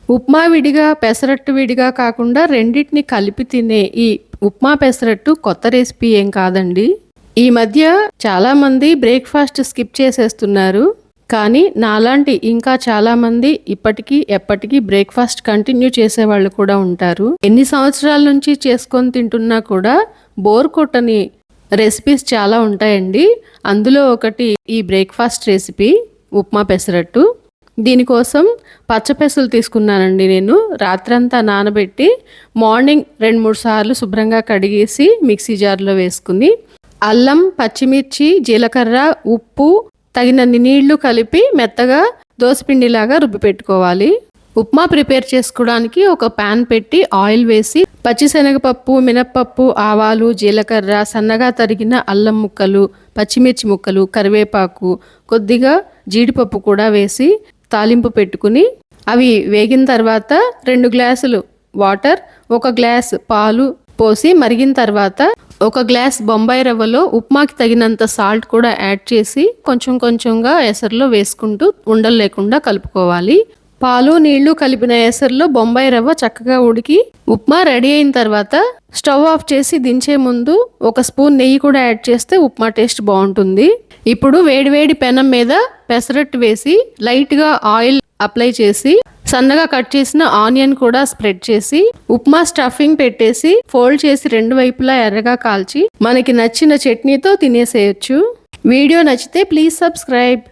ఉప్మా విడిగా, పెసరట్టు విడిగా కాకుండా రెండిటిని కలిపి తినే ఈ ఉప్మా పెసరట్టు కొత్త రెసిపీ ఏం కాదండి. ఈ మధ్య చాలామంది బ్రేక్‌ఫాస్ట్ స్కిప్ చేసేస్తున్నారు. కానీ నాలాంటి ఇంకా చాలామంది ఇప్పటికీ, ఎప్పటికీ బ్రేక్‌ఫాస్ట్ కంటిన్యూ చేసేవాళ్ళు కూడా ఉంటారు. ఎన్ని సంవత్సరాల నుంచి చేసుకొని తింటున్నా కూడా బోర్ కొట్టని రెసిపీస్ చాలా ఉంటాయండి. అందులో ఒకటి ఈ బ్రేక్‌ఫాస్ట్ రెసిపీ ఉప్మా పెసరట్టు. దీనికోసం పచ్చపెసలు తీసుకున్నానండి నేను. రాత్రంతా నానబెట్టి మార్నింగ్ 2-3 సార్లు శుభ్రంగా కడిగేసి మిక్సీ జార్‌లో వేసుకుని, అల్లం, పచ్చిమిర్చి, జీలకర్ర, ఉప్పు, తగినన్ని నీళ్లు కలిపి మెత్తగా దోసపిండిలాగా రుబ్బి పెట్టుకోవాలి. ఉప్మా ప్రిపేర్ చేసుకోవడానికి ఒక పాన్ పెట్టి ఆయిల్ వేసి పచ్చిశనగపప్పు, మినప్పప్పు, ఆవాలు, జీలకర్ర, సన్నగా తరిగిన అల్లం ముక్కలు, పచ్చిమిర్చి ముక్కలు, కరివేపాకు, కొద్దిగా జీడిపప్పు కూడా వేసి తాలింపు పెట్టుకుని అవి వేగిన తర్వాత 2 గ్లాసులు వాటర్, 1 గ్లాస్ పాలు పోసి మరిగిన తర్వాత 1 గ్లాస్ బొంబాయి రవ్వలో ఉప్మాకి తగినంత సాల్ట్ కూడా యాడ్ చేసి కొంచెం కొంచెంగా ఎసరులో వేసుకుంటూ ఉండలు లేకుండా కలుపుకోవాలి. పాలు, నీళ్లు కలిపిన ఎసరులో బొంబాయి రవ్వ చక్కగా ఉడికి ఉప్మా రెడీ అయిన తర్వాత స్టవ్ ఆఫ్ చేసి దించే ముందు 1 స్పూన్ నెయ్యి కూడా యాడ్ చేస్తే ఉప్మా టేస్ట్ బాగుంటుంది. ఇప్పుడు వేడివేడి పెనం మీద పెసరట్టు వేసి లైట్గా ఆయిల్ అప్లై చేసి సన్నగా కట్ చేసిన ఆనియన్ కూడా స్ప్రెడ్ చేసి ఉప్మా స్టఫింగ్ పెట్టేసి ఫోల్డ్ చేసి 2 వైపులా ఎర్రగా కాల్చి మనకి నచ్చిన చట్నీతో తినేసేయచ్చు. వీడియో నచ్చితే ప్లీజ్ సబ్స్క్రైబ్.